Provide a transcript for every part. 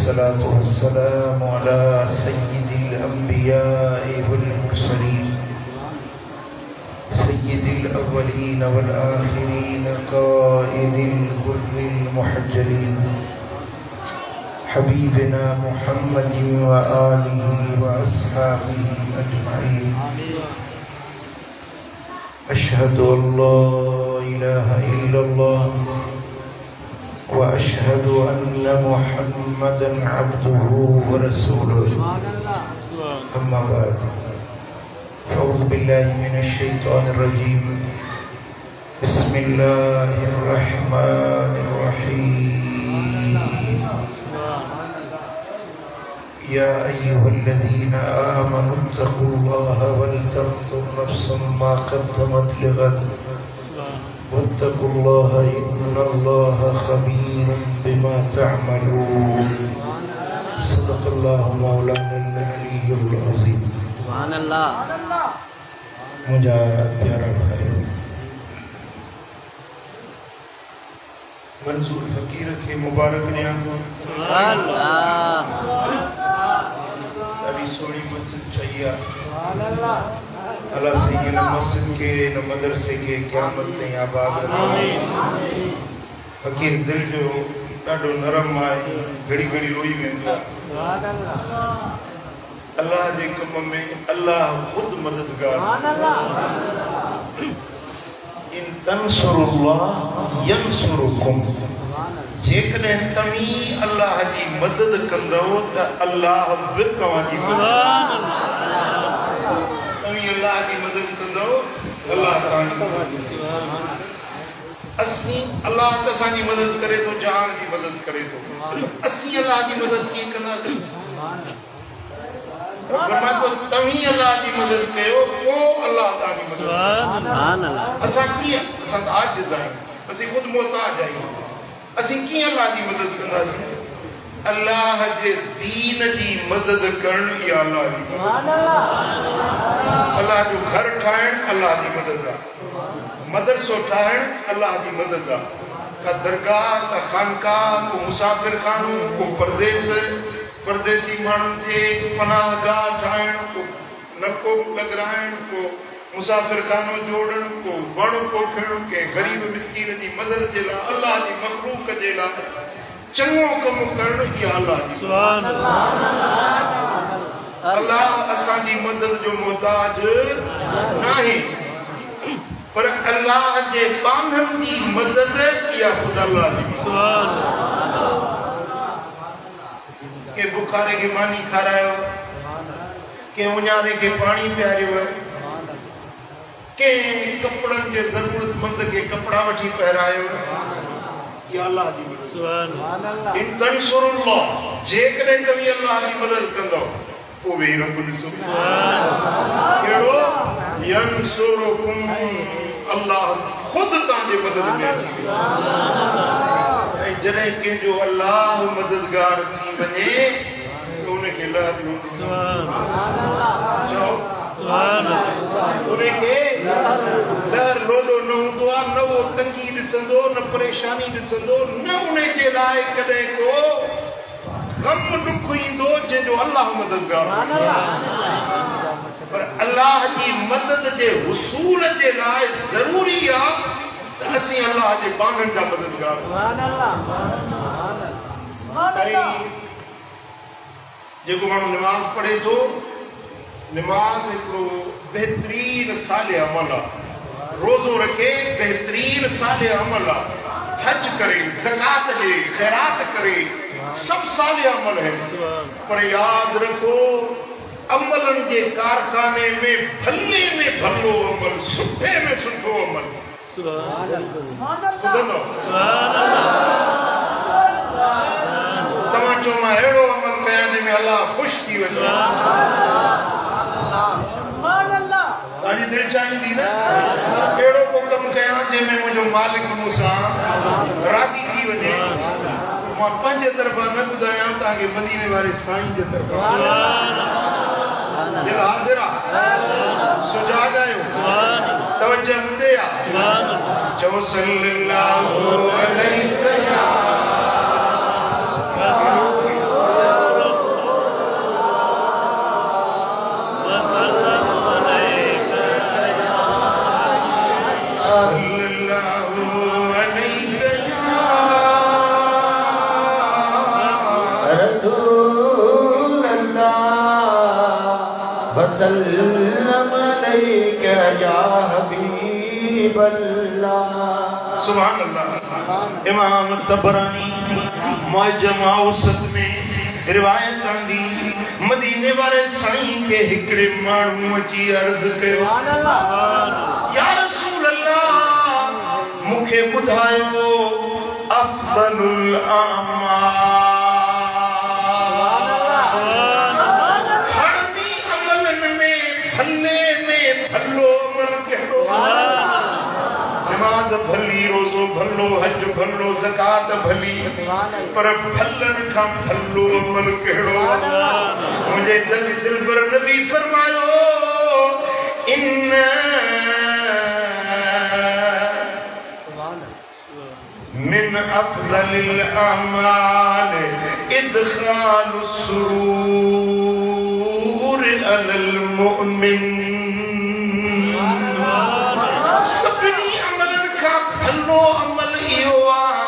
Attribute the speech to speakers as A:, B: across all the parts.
A: वस्सलातु वस्सलामु अला सय्यिदिल अंबियाइ वल मुरसलीन सय्यिदिल अव्वलीन वल आखिरीन क़ाइदिल गुर्रिल मुहज्जलीन हबीबना मुहम्मदिन व आलिहि व अस्हाबिहि अजमईन। अशहदु अल्ला इलाहा इल्लल्लाह व अशहदु अन्ना मुहम्मदन अब्दुहु व रसूलुहु। अम्मा बाद अऊज़ु बिल्लाहि मिनश शैतानिर रजीम। बिस्मिल्लाहिर रहमानिर रहीम। या अय्युहल्लज़ीना आमनुत्तक़ुल्लाहा वलतंज़ुर नफ्सुम मा क़द्दमत लिग़द वत्तक़ुल्लाहा इन्नल्लाहा ख़बीरुम बिमा तअमलून। सदक़ल्लाहु मौलानल अलियुल अज़ीम।
B: सुभानअल्लाह।
A: मुझा प्यारा भाई मंजूर फकीर के मुबारक ने
B: सुभानअल्लाह।
A: अभी सोनी मस्जिद चाहिए अल्लाह से ये न मस्जिद के न मदरसे के क़यामत में आबाद रहे। फकीर दिल जो ॾाढो नरम आहे, घड़ी घड़ी रोई वेंदो आहे। अल्लाह जे कम में अल्लाह खुद मददगार। इन तंसुरुल्लाह यंसुरुकुम। जेकॾहिं तव्हीं अल्लाह जी मदद कंदव त अल्लाह बि तव्हांजी तव्हीं अल्लाह जी मदद कंदव अल्लाह तव्हांजी मदद। असीं अल्लाह त असांजी मदद करे थो, जहान जी मदद करे थो। असीं अल्लाह जी मदद कीअं कंदासीं? तव्हीं अल्लाह जी मदद कयो, पोइ अल्लाह तव्हांजी मदद। असां कीअं? असां त आजिज़ आहियूं, असीं ख़ुदि मोहताज आहियूं। असीं कीअं अल्लाह जी मदद कंदासीं? अल्लाह जे दीन जी मदद करण इहा अल्लाह जी मदद। अल्लाह जो घर ठाहिण अल्लाह जी मदद आहे, मदरसो ठाहिण अल्लाह जी मदद आहे। का दरगाह, का खानकाह, को मुसाफ़िर खानो, को परदेसी माण्हुनि खे पनाहगाह ठाहिण, को नलको लॻाइण, को मुसाफ़िर खानो जोड़ण, को वण पोखण, के ग़रीब मिस्कीन जी मदद जे लाइ, अल्लाह जी मख़लूक़ जे लाइ चङो कमु करण इहा अल्लाह जी। अल्लाह असांजी मदद जो मोहताज नाहे, पर अल्लाह जे बांधन जी मदद इहा ख़ुदि अल्लाह जी। के बुखारे के मानी खारायो, के उन्यारे के पानी पियारियो, के कपड़न के जरूरतमंद के कपड़ा वठी पहरायो। या अल्लाह जी मदद। इन तंसुरुल्लाह, जेकॾहिं तव्हीं अल्लाह जी मदद कंदो पोइ वेही रब्बुल इज़्ज़त कहिड़ो यंसुरुकुम। अल्लाह ख़ुदि तव्हांजे मदद में अची वेंदो। ऐं जॾहिं कंहिंजो अल्लाह मददगार थी वञे त उनखे लहर लोॾो न हूंदो आहे, न उहो तंगी ॾिसंदो, न परेशानी ॾिसंदो, न उनजे लाइ कॾहिं को ग़म ॾुख ईंदो जंहिंजो अल्लाह मददगार। पर अल्लाह जी मदद जे हुसूल जे लाइ ज़रूरी आहे त असीं अल्लाह जे बांधन जा मददगार। जेको माण्हू निमाज़ पढ़े थो, निमाज़ हिकिड़ो बहितरीन साले अमल आहे। रोज़ो रखे बहितरीन साले अमल आहे। हज करे, ज़कात ॾे, ख़ैरात करे, सभु साले अमल आहिनि। पर यादि रखो, अमलनि जे कारखाने में भले में भलो अमल, सुठे में सुठो अमल। तव्हां चओ मां अहिड़ो अमल कयां जंहिंमें अल्लाह ख़ुशि थी वञे। तव्हांजी दिलि चाहींदी न अहिड़ो को कमु कयां जंहिंमें मुंहिंजो मालिक मूंसां राज़ी थी वञे। मां पंहिंजे तरफ़ां न ॿुधायां, तव्हांखे मदीने वारे साईं जे तरफ़ां दिलि हाज़िर आहे। सुजाग आहियो, तवज्जो मुंडे आहे। चओ सल्लल्लाहु अलैहि रसूल अल्लाह वसल्लम अलैका या हबीब अल्लाह। सुभान अल्लाह। इमाम तबरानी मुअज्जम औसत में रिवायत आंदी मदीने वाले साईं के हिकड़े माण्हू अची अर्ज़ कयो या रसूल अल्लाह मूंखे ॿुधायो अफ़्ज़लुल अमाल हरनी अमलन में भले में भलो अमल कहिड़ो नमाज भली रोज़ो भलो हज भलो ज़कात भली पर भलन खां भलो अमल कहिड़ो मुंहिंजे दिल पर नबी फरमायो इन मिन अफ़ज़लिल अमाल इदख़ालुस सुरूर अलल मुमिन। सभिनी अमलन खां भलो अमल इहो आहे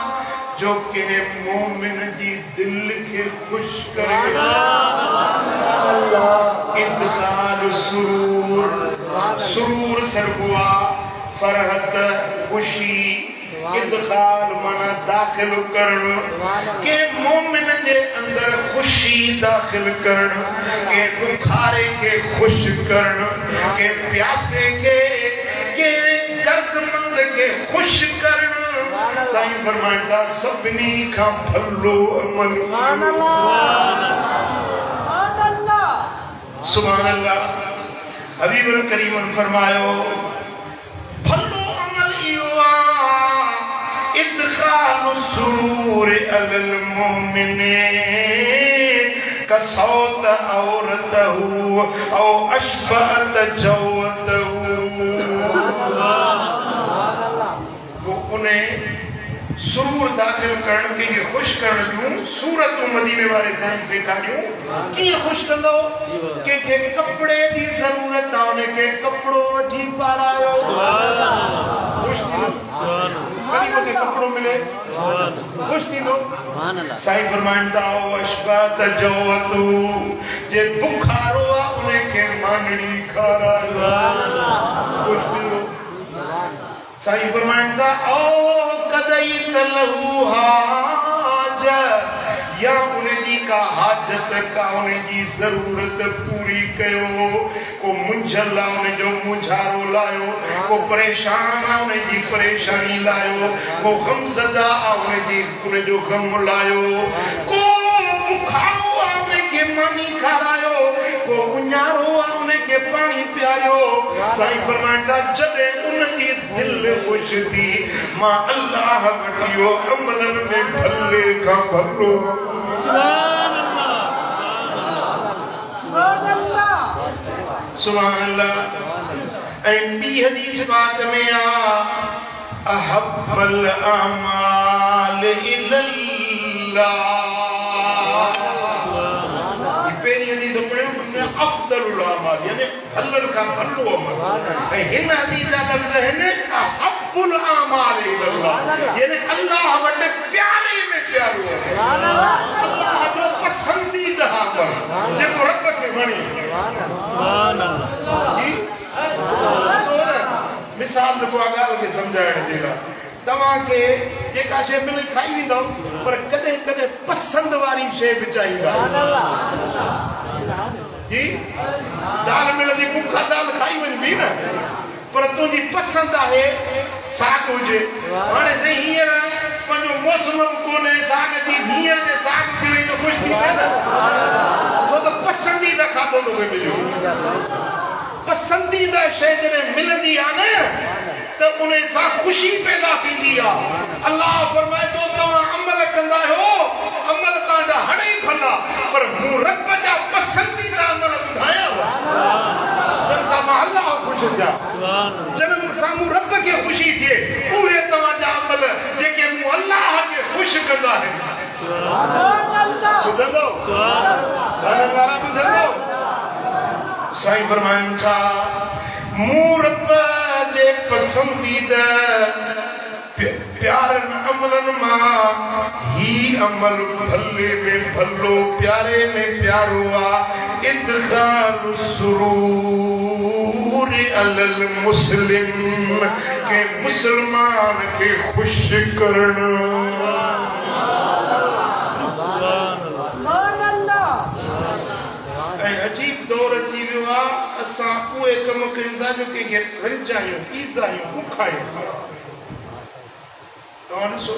A: जो के मोमिन जी दिल के खुश करे। इदख़ालुस सुरूर सुरूर सरगुआ फरहत खुशी इदखाल माना दाखिल करण के मोमिन जे अंदर खुशी दाखिल करण के बुखारे के खुश करण के प्यासे के दर्दमंद के खुश करण साईं फरमाइंदा सभिनी खां भलो अमल। सुभान अल्लाह। हबीब करीम फरमायो भलो अमल इहो आहे इदख़ालुस सुरूर अलल मुमिन कसौत औरतहु औ अशबहत जौतहु। वो उन्हें सुरूर दाखिल करण के खुश करण जूं सूरतूं मदीने वाले साईं सेखारियूं कीअं खुश कंदो के कपड़े जी ज़रूरत आहे उनखे कपड़ो वठी पारायो खुश थींदो कॾहिं मूंखे कपड़ो मिले खुश थींदो। साईं फरमाईंदा अशबहत जौतहु जे बुखारो आहे उनखे मानड़ी खारायो खुश थींदो। साईं फरमाईंदा ओ कदई तलहू हाज या उनजी का हाजत का उनजी ज़रूरत पूरी कयो को मुंझल आहे उनजो मुंझारो लायो को परेशान आहे उनजी परेशानी लायो को गमज़दा आहे उनजो गम लायो को बुखारो आहे उनखे मानी खारायो को उञारो आहे उनखे पाणी पियारियो। साईं फरमाईंदा जॾहिं उनजी दिल खुश थी मां अल्लाह वटियो अमलन में भले खां भलो। सुभान अल्लाह। ऐं ॿी हदीस बात में आ अहब्बल अमाल इलल्लाह। पहिरीं हदीस पढ़ियो अफ़्ज़लुल अमाल यानी भलन खां भलो अमल ऐं हिन हदीस जा लफ़्ज़ आहिनि अहब्बुल अमाल इलल्लाह यानी अल्लाह वटि प्यारे में प्यारो अल्लाह जो पसंदीदा अमल जेको रब खे वणे। सुभान अल्लाह। जी मिसाल को ॻाल्हि खे सम्झाइण जे लाइ तव्हांखे जेका शइ मिले खाई वेंदव पर कॾहिं कॾहिं पसंद वारी शइ बि चाहींदा। जी दाल मिलंदी बुखा दाल खाई वञबी न पर तुंहिंजी पसंद आहे साग हुजे हाणे साईं हींअर पंहिंजो मौसम बि कोन्हे साग जी हींअर जे साग मिले त ख़ुशि थींदा न छो त पसंदीदा खाधो थो मिले। पसंदीदा शइ जॾहिं मिलंदी आहे न त उन सां ख़ुशी पैदा थींदी आहे। अल्लाह फरमाए थो तव्हां अमल कंदा आहियो अमल तव्हांजा हणे ई भला पर मूं रब जा पसंदीदा अमल ॿुधाया जन सां मां अल्लाह ख़ुशि थिया जन साम्हूं रब खे ख़ुशी थिए उहे तव्हांजा अमल जेके मूं अल्लाह खे ख़ुशि कंदा आहिनि। ॿुधंदो वारा ॿुधंदो। साईं फरमाइनि था मूं रब जे पसंदीदा प्यारनि अमलन मां ही अमल भले में भलो प्यारे में प्यारो आ इदखालु सुरूर अलल मुस्लिम के मुसलमान के खुश करण अजीब दौर अची वियो आहे असां उहे कम कयूं था जो कंहिंखे रंजायूं ईज़ायूं ॾुखायूं तव्हां ॾिसो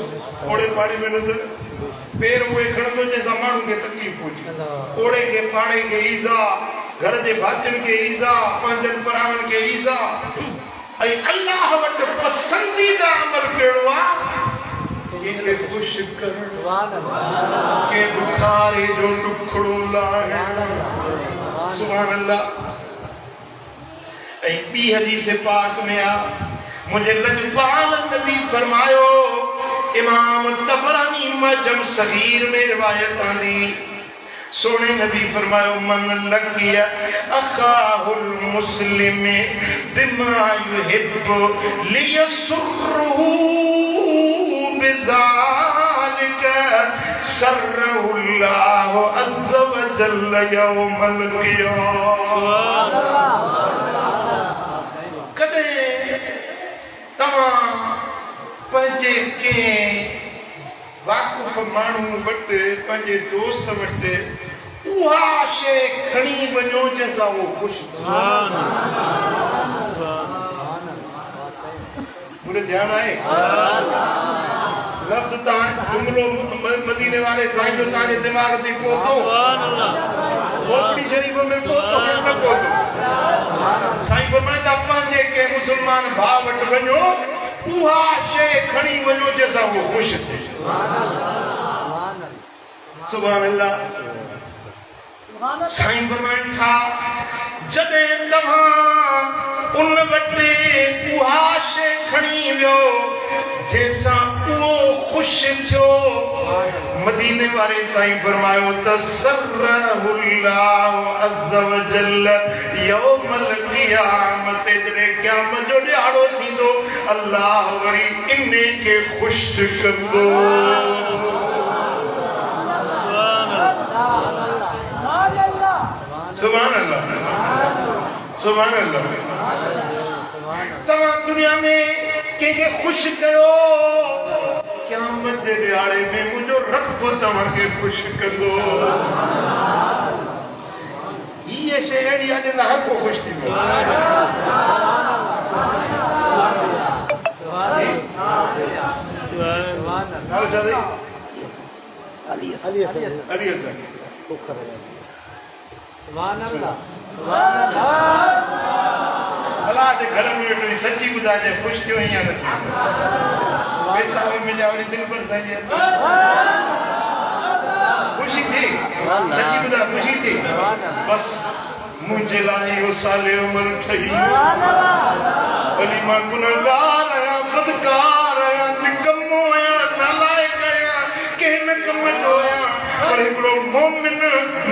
A: ओड़े पाड़े में न पेर उहे खणंदो जंहिंसां माण्हुनि खे तकलीफ़ पहुचे ओड़े खे पाड़े खे ईज़ा घर जे भातियुनि खे ईज़ा पंहिंजनि परावनि खे ईज़ा ऐं अल्लाह वटि पसंदीदा अमल कहिड़ो आहे कंहिंखे ख़ुशि करणु के बुखारे जो टुकड़ो लाहिणु सुभान अल्लाह ऐं ॿी हदीस पाक में आ मुझे लजपाल नबी फरमायो इमाम तबरानी मजम सगीर में रिवायत आंदी सोने नबी फरमायो मन लकिया अखाहुल मुस्लिम बिमा युहिब्बु लियसुर्रुहु बिज़ालिका सर्रहुल्लाहु अज़्ज़ व जल्ल यौमल क़ियामह कदे तमा पंहिंजे के वाक़ुफ़ माण्हू वटि पंहिंजे दोस्त वटि उहा शइ खणी वञो जंहिंसां उहो ख़ुशि मुझे ध्यान आहे लफ्ज़ तव्हां जुमिलो मदीने वारे साईं जो तव्हांजे दिमाग़ ते पहुतो खोपड़ी शरीफ़ में पहुतो या न पहुतो साईं फरमाए था पंहिंजे के मुसलमान भाउ वटि वञो उहा शइ खणी वञो जंहिंसां उहो ख़ुशि थिए सुभान अल्लाह साईं फरमाइनि था जॾहिं तव्हां उन वटि उहा शइ खणी वियो जंहिंसां उहो ख़ुशि थियो मदीने वारे साईं फरमायो त सर्रहुल्लाहु अज़्ज़ व जल्ल यौमल क़ियामत जॾहिं क़यामत जो ॾियारो थींदो अल्लाह वरी इन्हे खे ख़ुशि कंदो सुभान अल्लाह सुभान अल्लाह तव्हां दुनिया में कंहिंखे ख़ुशि कयो क़यामत जे ॾियारे में मुंहिंजो रब तव्हांखे ख़ुशि कंदो हीअ शइ अहिड़ी आहे जंहिंसां हर को ख़ुशि थींदो अलाह जे घर में वेठो सची ॿुधाइजे ख़ुशि थियो या न पैसा बि मिलिया वरी दिलि पर साईं ख़ुशी थी सची ॿुधाए ख़ुशी थी बस मुंहिंजे लाइ इहो साले उमिरि ठही वरी मां गुनहगार आहियां बदकार आहियां निकम्मो आहियां नालाइक आहियां कंहिं न कम जो आहियां पर हिकिड़ो मोमिन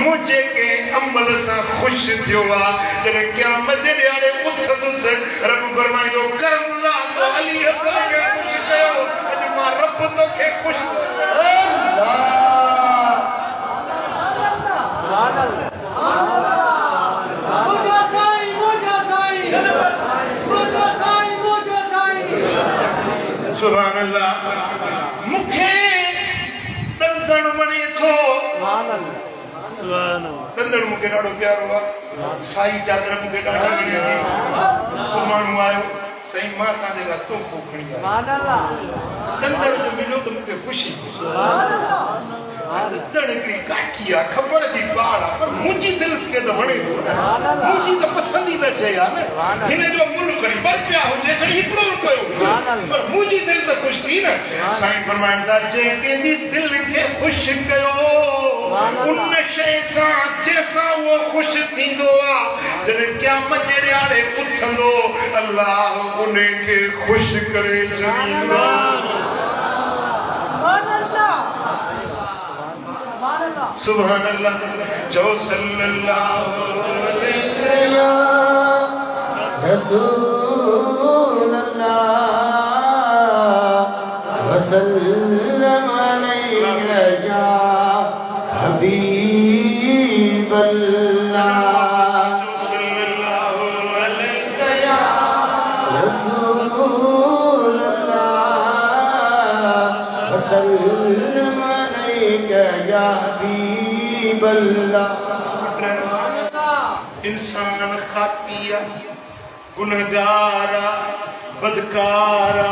A: मुंहिंजे के अमल सां ख़ुशि थियो आहे जॾहिं क़यामत जे ॾियारे उथंदुसि रब फरमाईंदो कर अल्लाह तो अली हसन खे ख़ुशि कयो अॼु मां रब तोखे ख़ुशि सुभान अल्लाह मूंखे ॾंदण वणे थो ॾंदण मूंखे ॾाढो प्यारो आहे साई चादर मूंखे ॾाढी वणे थी को माण्हू आयो साईं मां तव्हांजे लाइ तोहफ़ो खणी आयो ॾंदण जो मिलियो त मूंखे ख़ुशी ॾंदण हिकिड़ी काठी आहे ख़बर जी ॿार आहे पर मुंहिंजी दिलि खे त वणे थो मुंहिंजी त पसंदीदा शइ आहे न हिन जो मुल्ह खणी ॿ रुपया हुजे खणी हिकिड़ो रुपयो पर मुंहिंजी दिलि त ख़ुशि थी न साईं फरमाइनि था जंहिं कंहिंजी दिलि खे ख़ुशि कयो उन शइ सां जंहिंसां उहो ख़ुशि थींदो आहे जॾहिं क़यामत जे ॾियारे उथंदो अल्लाह उन खे ख़ुशि करे छॾींदो सुभान अल्लाह जो सल्लल्लाहु अलैहि रसूल अल्लाह
C: वसल्लम अलैका या हबीब अल्लाह
A: सल्लल्लाहु अलैहि या
C: रसूल अल्लाह वसल्लम अलैका या हबीब अल्लाह।
A: इंसान खातिया गुनहगारा बदकारा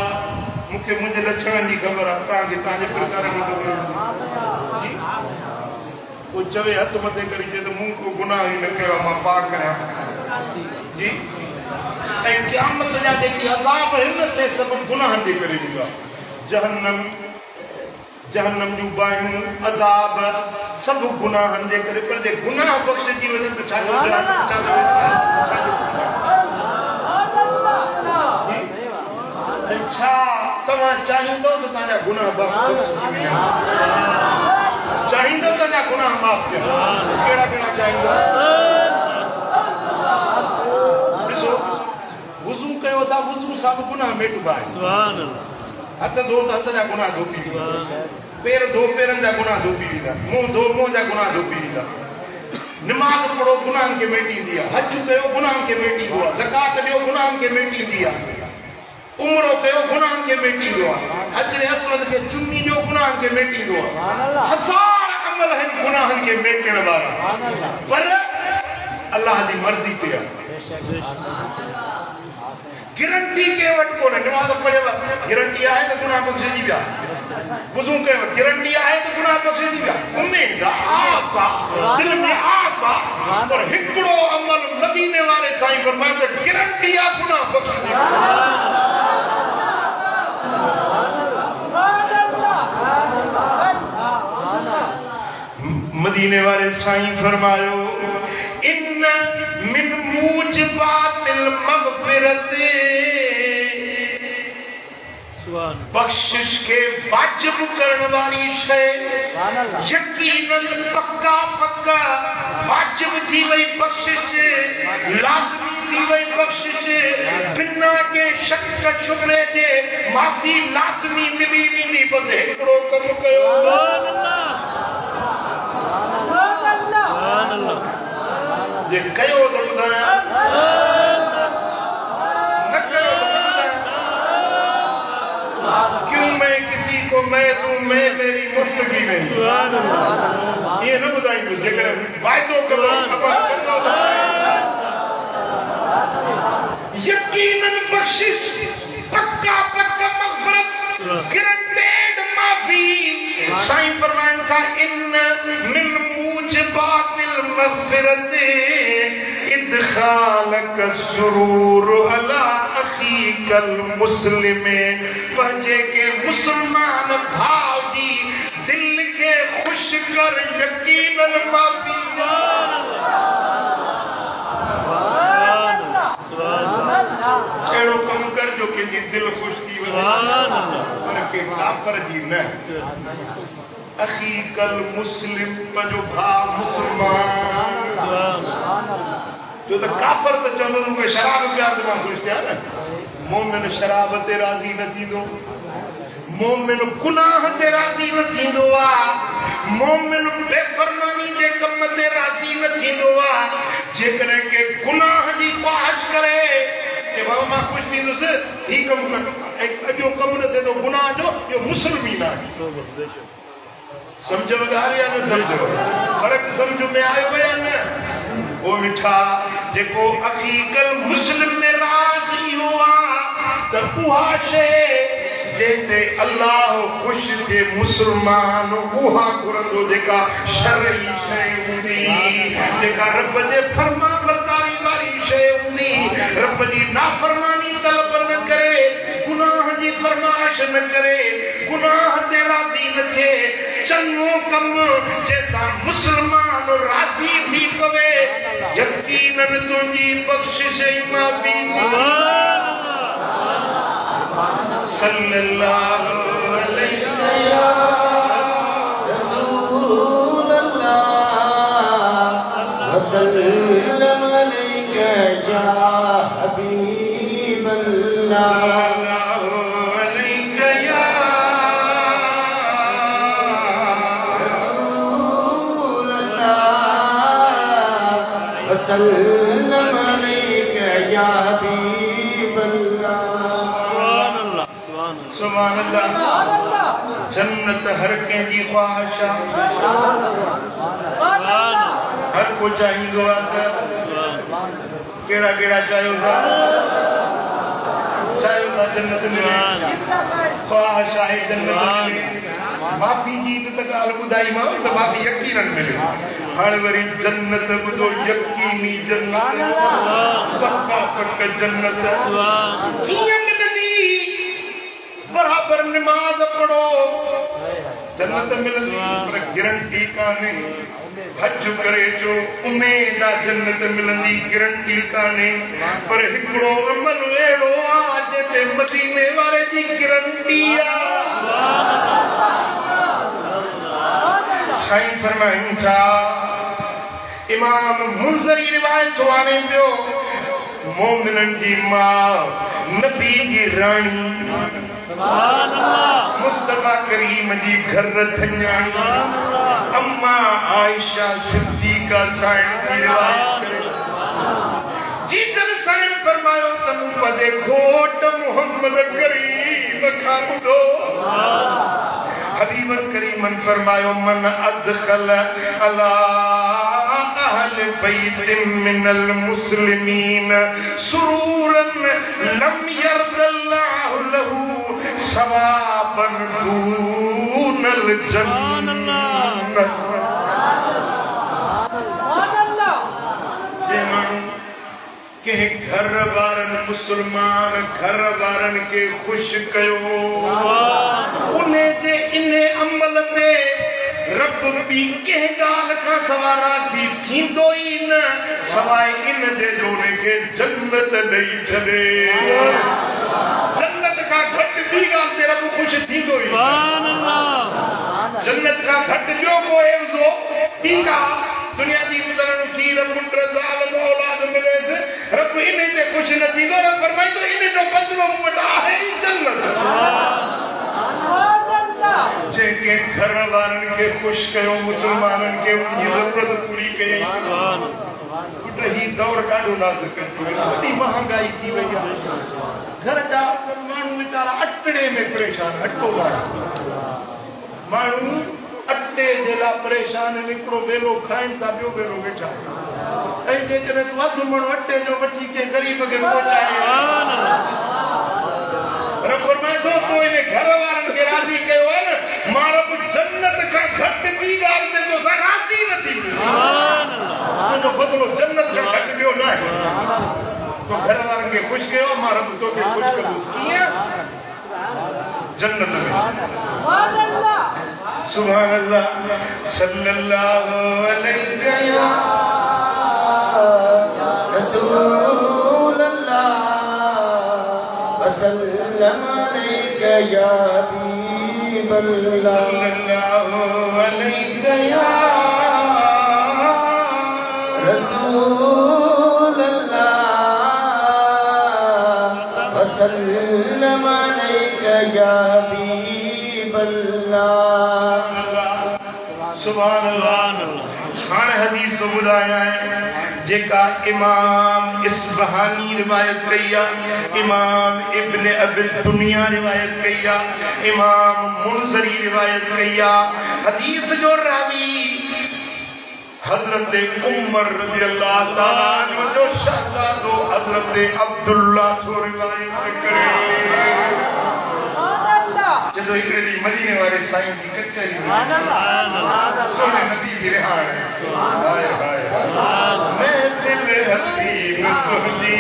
A: मुखे मुझे लक्षण की खबर है ताकि ताजे प्रकार में जी वो चवे हथ मथे करी जे तो मुंह को गुनाह ही न कयो मां पाक करा जी ऐ क़यामत जा जेकी अज़ाब हिन से सब गुनाह दे करे दिया जहन्नम जहन्नम जूं बायूं अज़ाब सब गुनाहनि जे करे पर जे गुनाह बख़्शिजी वञे त छा जो छा तव्हां चाहींदो त तव्हांजा गुनाह चाहींदो त तव्हांजा गुनाह माफ़ थियनि कहिड़ा कहिड़ा चाहींदो ॾिसो वुज़ू कयो था वुज़ू सां बि गुनाह मेटबा आहिनि हथ धो त हथ जा गुनाह धोपी पेर धो पेरनि जा गुनाह धोपी ॾींदा मुंहुं धो मुंहं जा गुनाह धोपी ॾींदा निमाज़ पढ़ो गुनाहनि खे मेटींदी आहे हज कयो गुनाहनि खे मेटींदो आहे ज़कात ॾियो गुनाहनि खे मेटींदी आहे उम्रो कयो गुनाहनि खे मेटींदो आहे हजरे असवद खे चुनी ॾियो गुनाहनि खे मेटींदो आहे हज़ार अमल आहिनि गुनाहनि खे मेटण वारा पर अल्लाह जी मर्ज़ी ते आहे गारंटी के वट कोने नमाज पढ़ेव गारंटी आहे त गुनाह बख़्शिजी विया वुज़ू कयो गारंटी आहे त गुनाह बख़्शिजी विया उम्मीद आस दिल में आस पर हिकिड़ो अमल मदीने वारे साईं फरमाए त गारंटी आहे गुनाह बख़्शिजी मदीने वाले साईं फरमायो इन मिन मूजबातिल मग़फ़िरत बख्शिश के वाजिब करण वाली शय यकीनन पक्का पक्का वाजिब थी वही बख्शिश लाज़मी थी वही बख्शिश बिना के शक शुबे जे माफ़ी लाज़मी मिली वेंदी बस हिकिड़ो कम कयो जे कयो त ॿुधायां न कयो त ॿुधायां क्यों मैं किसी को मैं दूं मैं मेरी मुफ्त की नहीं ये न ॿुधाईंदो जेकर वाइदो करो यकीनन बख्शिश पक्का पक्का मग़फ़िरत गारंटेड माफ़ी साईं फरमाइनि था इन मिन मूजबातिल मग़फ़िरत इदख़ालक सुरूर अला अख़ीकल मुस्लिम पंहिंजे के मुसलमान भाउ जी दिल के खुश कर यकीनन माफ़ी अहिड़ो कमु कर जो कंहिंजी दिल ख़ुशि थी वञे पर के काफ़र जी न अख़ीकल मुस्लिम पंहिंजो भाउ मुसलमान जो त काफ़र त चवंदो मूंखे शराब पिया त मां ख़ुशि थिया न मोमिन शराब ते राज़ी न थींदो मोमिन गुनाह ते राज़ी न थींदो आहे मोमिन बेफ़रमानी जे कम ते राज़ी न थींदो आहे जेकॾहिं के गुनाह जी ख़्वाहिश करे कि बाबा मां ख़ुशि थींदुसि ही कमु कर अॼो कमु न थिए थो गुनाह जो इहो मुस्लमीन आहे समझ में ॻाल्हि या न समझो फ़र्क़ु समझ में आयो या न ओ मिठा जेको अक़ीक़ल मुस्लिम में राज़ी हुआ त उहा शइ जंहिंते अल्लाह ख़ुशि थिए मुसलमान उहा घुरंदो जेका शरई शइ हूंदी जेका रब जे फर्मा बरदारी वारी शइ हूंदी रब जी नाफ़रमानी तलब न करे गुनाह जी फरमाइश न करे गुनाह ते राज़ी न थिए चङो कमु जंहिंसां मुसलमान राज़ी थी पवे यकीनन तुंहिंजी बख़्शिश ऐं माफ़ी सल्लल्लाहु अलैहि
C: रसूल अल्लाह वसल्लम अलैका या हबीब अल्लाह वसल्लम अलैका या हबीब अल्लाह।
A: सुभान अल्लाह। जन्नत हर कंहिंजी ख्वाहिश हर को चाहींदो आहे केड़ा केड़ा चाहियो था जन्नत मिले ख्वाहिश आहे जन्नत मिले माफ़ी जी भी त ॻाल्हि ॿुधाई मां त माफ़ी यकीनन मिले हाणे वरी जन्नत ॿुधो यकीनी जन्नत पक्का पक जन्नत कीअं मिलंदी बराबर नमाज पढ़ो जन्नत मिलंदी पर गारंटी कान्हे हज करे जो उम्मीद आहे जन्नत मिलंदी गारंटी कान्हे पर हिकिड़ो अमल अहिड़ो आहे जंहिंते मदीने वारे जी गारंटी आहे साईं फरमाइनि था इमाम मुंज़री रिवायत आणे पियो मोमिननि जी मां नबी जी राणी मुस्तफा करीम जी घर धन्याणी अम्मा आयशा सिद्दीका साईं जी रिवायत जी जन साईं फरमायो तन पदे घोट मोहम्मद करीम खां ॿुधो हबीब करीम फरमायो मन अदखल अला अहल बैत मिनल मुस्लिमीन सुरूरन लम यरदल्लाहु लहू सवाबन दूनल जन्नत के घर वारन मुसलमान घर वारन के खुश कयो उन्हें जे इन अमल ते रब भी के गाल का सवा राजी थींदो ही न सवाए इन जे जोने के जन्नत दई छड़े जन्नत का घट भी गाल ते रब खुश थींदो ही सुभान अल्लाह जन्नत का घट जो को एवजो ठीका दुनिया दी गुजरन खीर पुत्र जाल औलाद मिले से रब इने ते खुश न थींदो रब फरमाई तो इने जो बदलो वडा है जन्नत जेके घर वारन के खुश कयो मुसलमानन के उनकी जरूरत पूरी कई पुट ही दौर काढो नाज़ कई महंगाई थी वई घर जा मानू बेचारा अटड़े में परेशान अटो मानू अटे जे ला परेशान हिकिड़ो वेलो खाइनि था ॿियो वेलो वेठा ऐं जेकॾहिं तूं अधु मण अटे जो वठी के ग़रीब खे पहुचाए रब फरमाए थो तूं इन घर वारनि खे राज़ी कयो आहे न मां रब जन्नत खां घटि ॿी ॻाल्हि ते तोसां राज़ी न थींदुसि तुंहिंजो बदिलो जन्नत खां घटि ॿियो न आहे तूं घर वारनि खे ख़ुशि कयो मां रब तोखे ख़ुशि कंदुसि कीअं जन्नत में सुभान अल्लाह सल्लल्लाहु अलैहि या
C: रसूल अल्लाह वसल्लम अलैका या हबीब अल्लाह
A: सल्लल्लाहु अलैहि या
C: रसूल अल्लाह वसल्लम अलैका या हबीब अल्लाह
A: सुभान अल्लाह हाणे हदीस तो बुधाया है जेका इमाम इसबहानी रिवायत कई इमाम इब्न अबिल दुनिया रिवायत कई इमाम मुंज़री रिवायत कई हदीस जो रावी हजरत उमर रज़ी अल्लाह ताला अन्हु जो शहजादो हजरत अब्दुल्लाह जो रिवायत करे जदों हिकिड़े ॾींहुं मदीने वारे साईं जी कचहरी सोने नबी जी रिहाण हाय हाय महफिल हसीन तुंहिंजी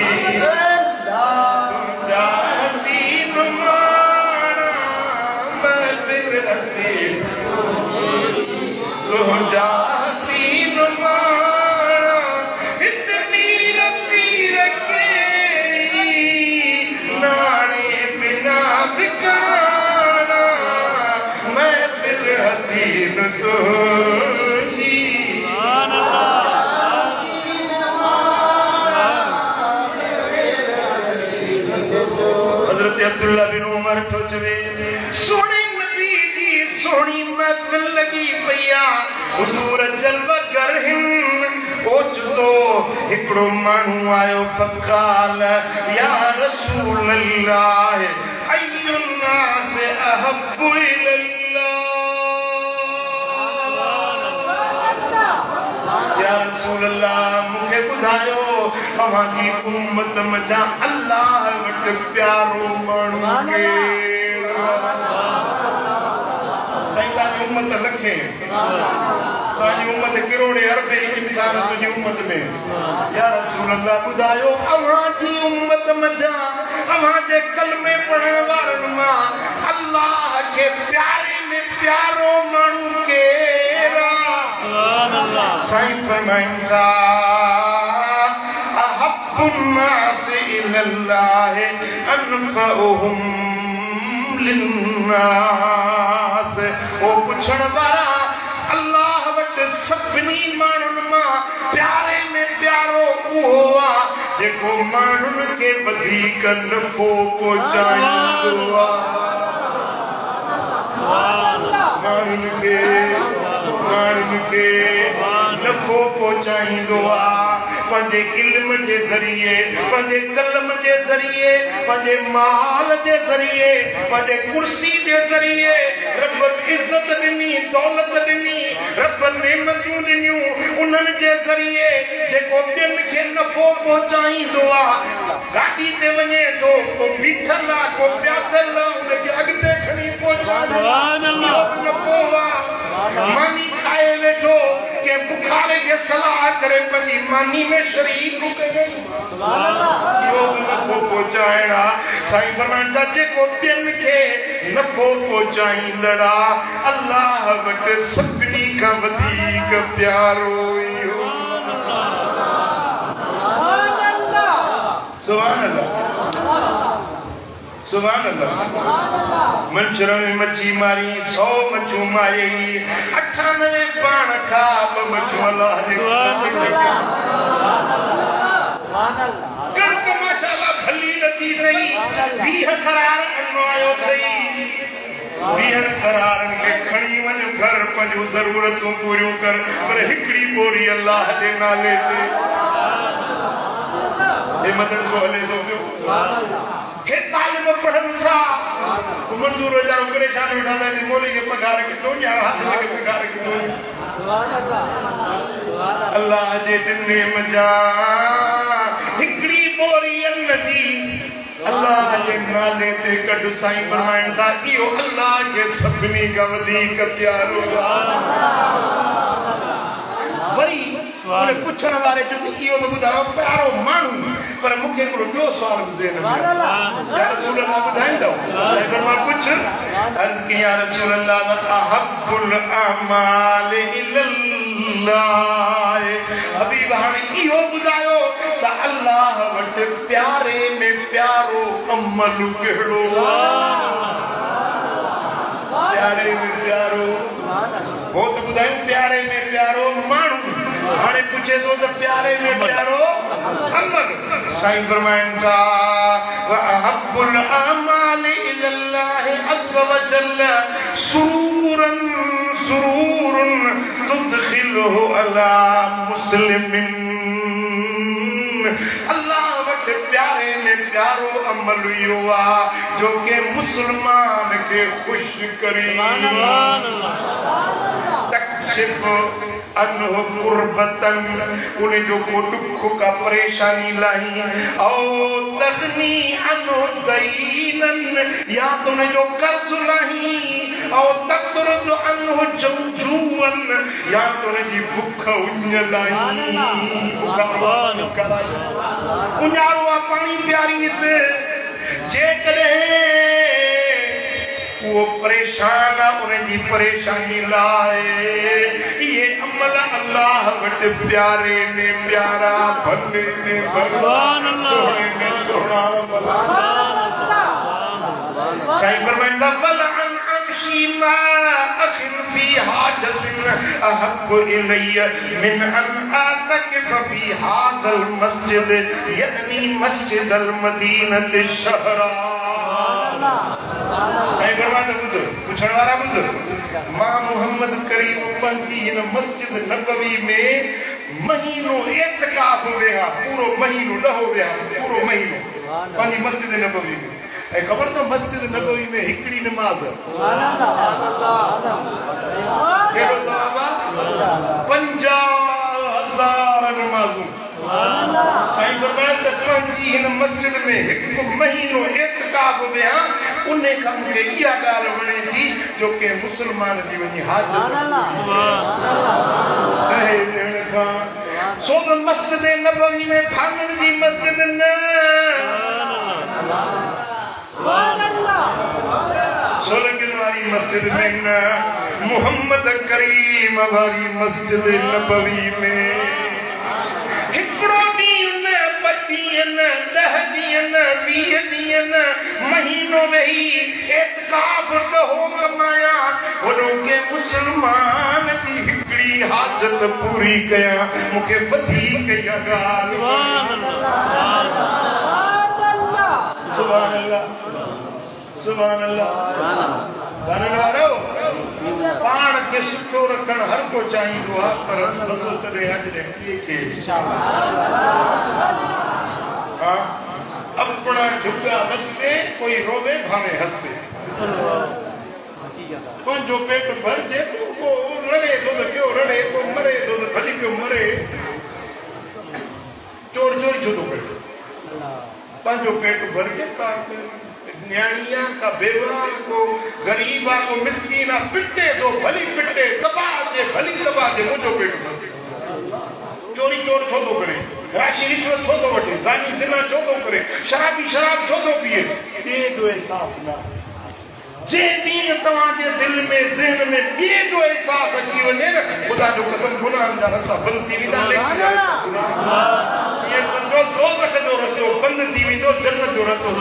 A: तुंहिंजा हसीन माणा महफिल हसीन तुंहिंजा हसीन माणा हित मीर पीर के नाणे बिना बिकाना महफिल हसीन तुंहिंजी हजरत अब्दुल्ला बिन उमर तो चवे सोने नबी दी सोनी महफिल लगी पईया हुजूर हिकड़ो मानू आयो फकाल या रसूल अल्लाह अय्युन नास अहब्बु इलल्लाह या रसूल अल्लाह मुझे बुधायो हमारी उम्मत मजा अल्लाह वट प्यारो मानू के साईं उम्मत लखे साजी उम्मत करोड़े अरबे इंसान तुझी उम्मत में या रसूल अल्लाह बुधायो हमारी उम्मत मजा हमारे कलमे पढ़ने वारन मां अल्लाह के प्यारे में प्यारो मानू के साईं फरमाइंदा अहब्बुन नास इलल्लाह अनफअहुम लिन्नास ओ पुछण वारा अल्लाह वट सभनी माण्हुनि मां प्यारे में प्यारो उहो आहे जेको माण्हुनि खे वधीक नफ़ो पहुचाईंदो आहे माण्हुनि खे नफ़ो पहुचाईंदो आहे पंहिंजे इल्म जे ज़रिए पंहिंजे कलम जे ज़रिए पंहिंजे माल जे ज़रिए पंहिंजे कुर्सी जे ज़रिए रब इज़त ॾिनी दौलत ॾिनी रब नेमतूं ॾिनियूं उन्हनि जे ज़रिए जेको ॿियनि खे नफ़ो पहुचाईंदो आहे गाॾी ते वञे थो को बीठल आहे को प्यादल आहे उनखे अॻिते खणी पहुचाईंदो नफ़ो आहे मानी खाए वेठो के बुखारे के सलाह करे पंहिंजी मानी में शरीक कजे इहो नफ़ो पहुचाइणा साईं फरमाईंदा जेको ॿियनि खे नफ़ो पहुचाईंदड़ अल्लाह वटि सभिनी खां वधीक प्यारो इहो सुभान अल्लाह सुभान अल्लाह मंचर में मच्छी मारी 100 मच्छू मारी 98 पाण खा मच्छू अल्लाह कणक माशाअल्लाह भली नथी सही 20 करार अनवायो सही 20 करार के खणी वञ घर पंहिंजूं ज़रूरतूं पूरियूं कर पर हिकड़ी बोरी अल्लाह जे नाले ते ए मदद को हले तो सुभान अल्लाह के तालिब पढ़न सा मंजूर हो जाओ करे जान उठा दे मोली के पगार के तो या हाथ लगे पगार के तो सुभान अल्लाह अल्लाह जे दिने मजा हिकड़ी बोरी नदी अल्लाह जे नाले ते कढ साईं फरमाइंदा इहो अल्लाह के सभनी का वधीक प्यारो वरी उन्हें पुछण वारे जो इहो तो बुधायो प्यारो माण्हू पर मूंखे हिकिड़ो ॿियो सुवाल ॿुधाए या रसूल अल्लाह ॿुधाईंदो फरमायो पुछ अर्ज़ कई या रसूल अल्लाह अहब्बुल अमाल इलल्लाह हबीब हाणे इहो ॿुधायो त अल्लाह वटि प्यारे में प्यारो अमल कहिड़ो प्यारे में प्यारो वो तो ॿुधायूं प्यारे में प्यारो माण्हू हाणे पूछे तो प्यारे में प्यारो अमल साईं फरमाइंदा व अहब्बुल अमाल इलल्लाह अज़्ज़ व जल्ल सुरूरन तुदखिलहु अला मुस्लिमिन अल्लाह वटि प्यारे में प्यारो अमल इहो आहे जो के मुसलमान खे ख़ुशि करे तकशिफ अनहु कुर्बतन उन्हें जो को दुख का परेशानी लाई औ तगनी अनहु दईनन या तो उन्हें जो कर्ज लाई औ तकरद अनहु जौजुवन या तो उन्हें जी भूख उञ लाई उञारो पानी प्यारी से जे करे वो परेशान उन्हें जी परेशानी लाए ये अमल अल्लाह वट प्यारे ने प्यारा भले ने भगवान सोने ने सोना साईं फरमाइंदा बल अन अमशी मा अखिन फी हाजत अहब इलैय मिन अन आतकिफ फी हादल मस्जिद यानी मस्जिद अल मदीनत शहरा साईं फरमाइंदा ॿुध पुछण वारा ॿुध मां मोहम्मद करीम पंथी इन मस्जिद नबवी में महीनो एतकाफ वेहा पूरो महीनो ॾहो वेहा पूरो महीनो पंहिंजी मस्जिद नबवी में ऐं ख़बर अथव मस्जिद नबवी में हिकिड़ी निमाज़ कहिड़ो सवाब आहे 50,000 निमाज़ूं साईं फरमाए त पंहिंजी हिन मस्जिद में हिकु महीनो एतकाफ वेहा उन खां मूंखे इहा ॻाल्हि वणे थी जो के मुस्लमान जी वञी हाजत सो त मस्जिद नबवी में भाङण जी मस्जिद न सोलंगन वारी मस्जिद में न मोहम्मद करीम वारी मस्जिद नबवी में हिकिड़ो ॾींहुं न 5 ॾींहं न 10 ॾींहं न 20 ॾींहं न महीनो वेही एतकाफ ॾहो कमाया वॾो के मुस्लमान जी हिकिड़ी हाजत पूरी कया मूंखे वधीक इहा ॻाल्हि सुभान अल्लाह सुभान अल्लाह गाननि वारो पाण खे सुठो रखणु हर को चाहींदो आहे पर नथो करे अॼु खे अपना झुगा बसे कोई रोवे भावे हसे पंहिंजो पेट भरजे को रड़े थो त पियो रड़े को मरे थो त भली पियो मरे चोर चोरी छो थो करे पंहिंजो पेट भरजे न्याणिया का बेवा को गरीबा को मिस्कीना पिटे तो भली पिटे दबा दे भली दबा दे मुझो पेट भरजे चोरी चोर छो थो करे राशि रिश्वत छो थो वठे ज़ानी ज़िना छो थो करे शराबी शराब छो थो पिए ॿिए जो एहसास न जे ॾींहुं तव्हांजे दिलि में ज़हन में ॿिए जो एहसास अची वञे न ख़ुदा जो कसम गुनाहनि जा रस्ता बंदि थी वेंदा ईअं सम्झो दोज़ख जो रस्तो बंदि थी वेंदो जन्नत जो रस्तो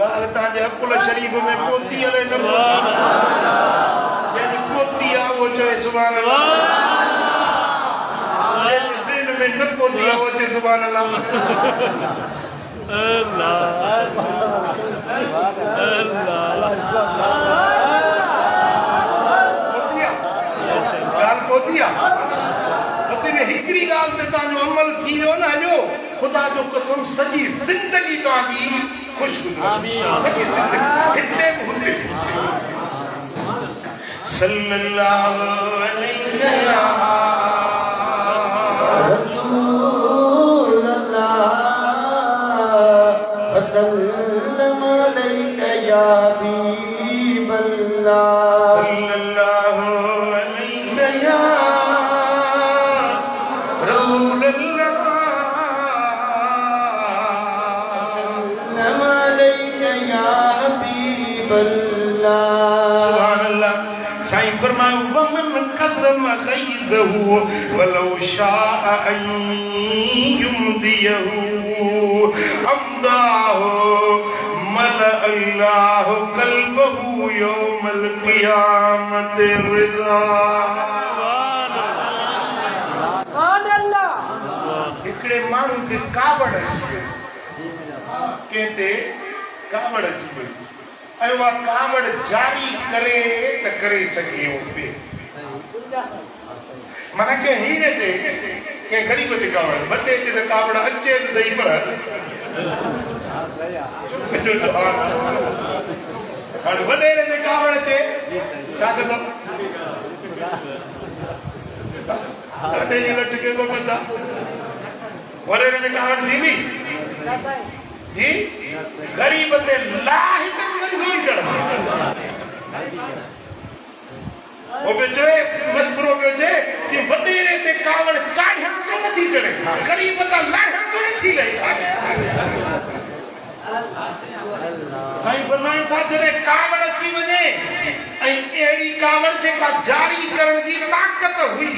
A: ॻाल्हि तव्हांजे अकुल शरीफ़ में पोती हले न जंहिंजी पोती आहे उहो चवे सुभाणे जंहिंजे दिलि में न पोती आहे उहो चवे सुभाणे ॻाल्हि पोती आहे बसि में हिकिड़ी ॻाल्हि ते तव्हांजो अमल थी वियो न हलियो ख़ुदा जो कसम सॼी ज़िंदगी तव्हांजी खुशगुज़ार सॼी ज़िंदगी हिते बि हुते बि सल्लल्लाहु अलैहि
C: रसूल अल्लाह वसल्लम अलैका या हबीब अल्लाह
A: सल्लल्लाहु अलैहि या रसूल अल्लाह
C: सल्लम अलैका या हबीब अल्लाह
A: सुभान अल्लाह साईं फरमायो वमन कदम गैज़हु वलौ शाअ अन युमदियहु अमदाहु मल अल्लाहु क़ल्बहु यौमल क़ियामत रिज़ा हिकिड़े माण्हू खे कावड़ अची वई कंहिं ते कावड़ अची वई ऐं उहा कावड़ जारी करे त करे सघे माना के हीने ते के गरीब ते कावड़ बटे ते कावड़ अचे त सही पर हाणे वॾेरे ते कावड़ ते छा कंदो ॾाढे जी लट के को कंदा वॾेरे ते कावड़ थींदी जी गरीब ते लाही ते वरी जोर चढ़ वो जो मस्करो जो कि वडेरे ते कावड़ चाढ़िया तो नथी चढ़े गरीब त लाहिया तो नथी लही साईं फरमाइनि था जॾहिं कावड़ अची वञे ऐं अहिड़ी कावड़ जेका जारी करण जी ताक़त हुई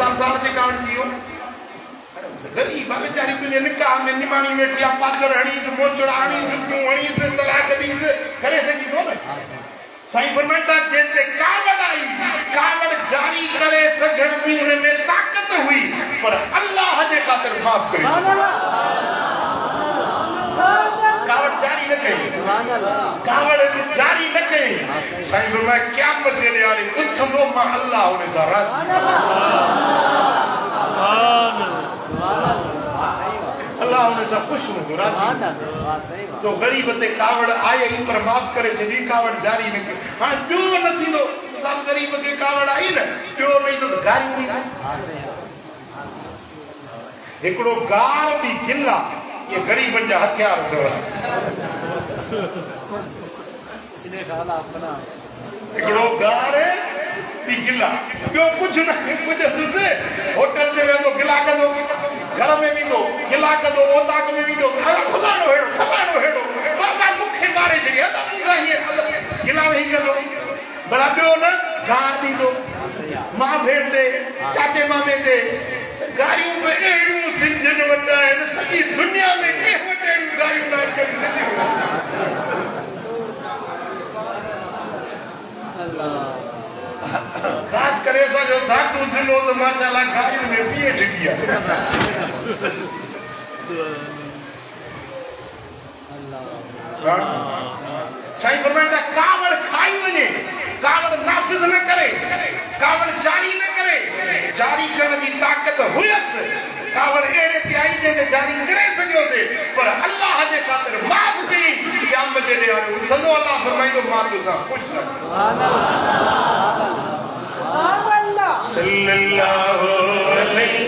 A: साल ते कावड़ थी वियो गरीब बेचारी तुंहिंजे निकाह में निमाणी वेठी आहे पाथर हणीस मोचड़ा हणीस जुतियूं हणीस तलाक ॾीस करे सघंदो न साईं फरमाइनि था जंहिंते कावड़ आई कावड़ जारी करे सघण जी हुन में ताक़त हुई पर अल्लाह जे ख़ातिर माफ़ करे कावड़ जारी न कई कावड़ जारी न कई साईं फरमाए क़यामत जे ॾियारे उथंदो मां अल्लाह उन सां राज़ी अल्लाह उन सां ख़ुशि हूंदो राज़ी तो ग़रीब ते कावड़ आए पर माफ़ करे छॾी कावड़ जारी न कई हाणे ॿियो न थींदो साल ग़रीब खे कावड़ आई न ॿियो नहीं तो गारियूं हिकिड़ो गार बि गिला ये गरीबन जा हथियार अथव हिकिड़ो गार बि गिला ॿियो कुझु न कुझु होटल ते वेंदो गिला कंदो घर में वेंदो गिला कंदो ओताक में वेंदो फलाणो हेड़ो बाबा मूंखे मारे छॾियो गिला वेही कंदो भला ॿियो न गार ॾींदो मां भेण ते चाचे मामे ते गारियूं बि अहिड़ियूं सिंधियुनि वटि आहिनि सॼी दुनिया में कंहिं वटि अहिड़ियूं गारियूं न आहिनि ख़ासि करे असांजो धाकू ज़िलो त माशाअल्लाह गारियुनि में PhD आहे साईं फरमाईंदा कावड़ खाई वञे कावड़ नाफ़िज़ न करे कावड़ जारी न करे जारी करण जी ताक़त हुयसि कावड़ अहिड़े ते आई जंहिंखे जारी करे सघियो थे पर अल्लाह जे ख़ातिर माफ़ थी क़यामत जे ॾियारे उथंदो अल्लाह फरमाईंदो मां तोसां ख़ुशि सल्लल्लाहु अलैहि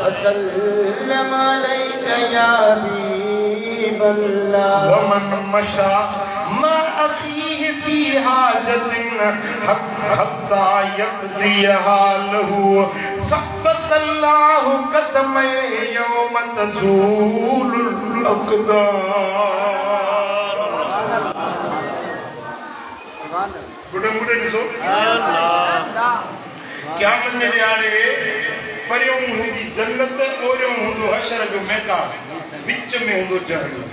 A: वसल्लम अलैका या हबीब अल्लाह वमन मशा मा अखीह फी हाजतिन हत्ता यक़दी हालहु सब्बत अल्लाह कदमै यौम तज़ूलुल अक़दार बुढ़े ॾिसो क़यामत जे ॾियारे परियों हूंदी जन्नत ओरियों हूंदो हशर जो मैदान विच में हूंदो जहन्नम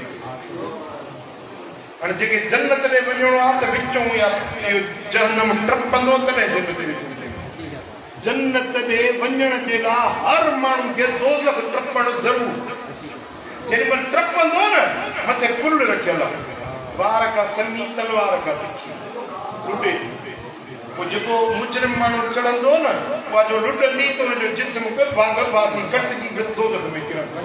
A: हाणे जेके जन्नत ॾे वञणो आहे त विचों या जहन्नम टपंदो तॾहिं जन्नत ॾे जन्नत ॾे वञण जे लाइ हर माण्हू खे दोज़ख टपणु ज़रूर जेॾी महिल टपंदो न मथे कुल रखियल आहे वार खां सन्ही तलवार खां तिखी लुॾे वो जेको मुजरिम माण्हू चढ़ंदो न उहा जो लुॾंदी त हुनजो जिस्म भाॻी कटिजी दोज़ख में किरंदो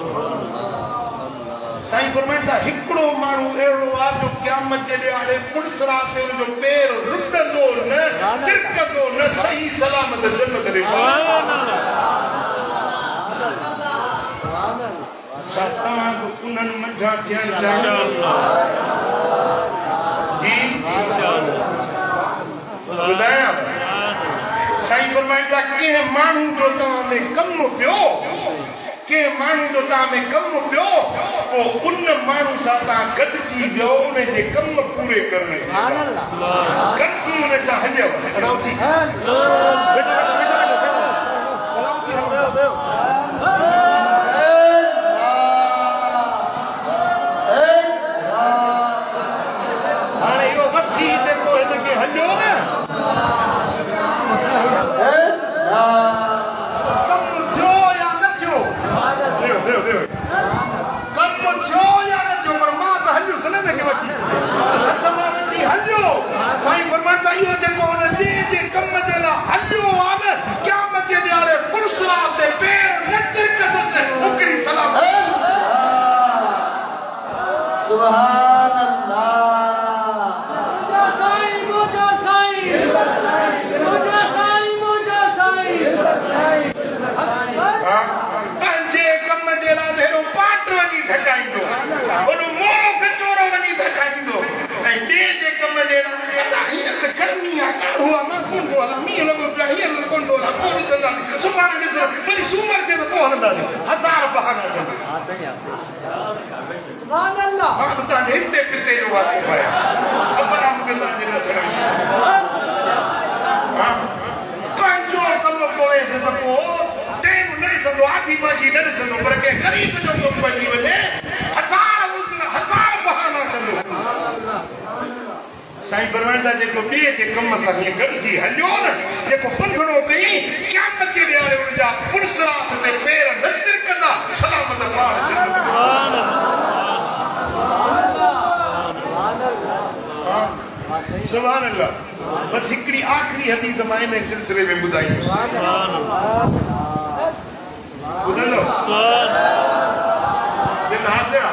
A: साईं फरमाईंदा हिकिड़ो माण्हू अहिड़ो आहे जो क़यामत जे ॾियारे पुलसरा ते हुनजो पेर लुॾंदो न तिरकंदो न सही सलामत जन्नत ॾे छा तव्हां बि उन्हनि मंझां थियण चाहियो जी ॿुधायां साईं फरमाईंदा कंहिं माण्हू जो तव्हां में कमु पियो कंहिं माण्हू जो तव्हां में कमु पियो पोइ उन माण्हू सां तव्हां गॾिजी वियो उन जे कम पूरे करण गॾिजी उन सां हलियो हाणे इहो वठी जेको हिनखे हलियो न साईं फरमाईंदा इहो जेको हुन जे कम जे लाइ हलियो आहे न क़यामत जे ॾियारे पुरसरा ते पेर न तिरकंदुसि उकरी सलाम सुभान अल्लाह मुंहिंजो साईं पंहिंजे कम जे लाइ हेॾो पाट वञी थकाईंदो हुन मोरो कचोरो वञी थकाईंदो ऐं ॿिए जे कम जे लाइ गर्मी आहे काढ़ो आहे न कोंडो आहे मींहुं लॻो पियो आहे हीअं कोंडो आहे पोइ ॾिसंदासीं सुभाणे ॾिस वरी सूमर ते त पोइ हलंदासीं हज़ार बहाना मां बि तव्हांजे हिते पिते जो वाक़िफ़ आहियां ख़बर आहे मूंखे तव्हांजे न पंहिंजो कमु पवेसि त पोइ टेम न ॾिसंदो आधी बाजी न ॾिसंदो पर कंहिं ग़रीब जो कमु पइजी वञे हज़ार बहाना कंदो साईं फरमाईंदा जेको ॿिए जे कम सां हीअं गॾिजी हलियो न जेको पुंझड़ो कई क़यामत जे ॾियारे हुनजा पुरसरात ते पेर न तिरकंदा सलामत पाण सुभान अल्लाह। बस हिकड़ी आखिरी हदीस मां इन सिलसिले में ॿुधाई। ॿुधंदो दिल हाज़िर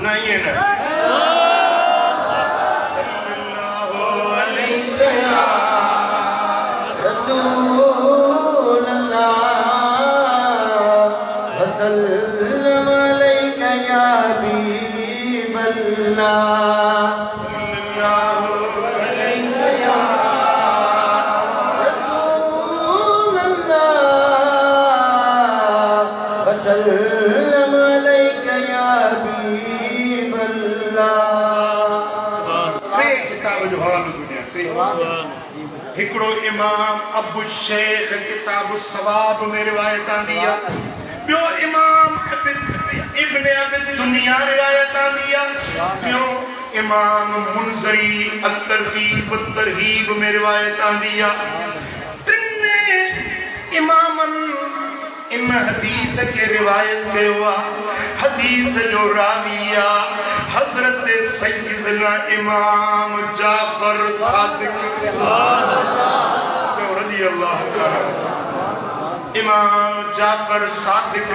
A: न ईअं न
C: रसूल अल्लाह वसल्लम अलैका या हबीब अल्लाह रसूल अल्लाह वसल्लम अलैका या हबीब अल्लाह।
A: टे किताब जो हवालो दुनिया टे। हिकड़ो इमाम अबू शेख किताब सवाब में रिवायत आंदी आहे। ॿियो इमाम इब्न अबी दुनिया रिवायत आंदी आहे। ॿियो इमाम मुंज़री अत-तरगीब व-तरहीब में रिवायत आंदी आहे। टिने इमामन इन हदीस के रिवायत कयो आहे। हदीस जो रावी आहे हजरत सैयदना इमाम जाफर सादिक रज़ी अल्लाह ताला। इमाम जाफर सादिक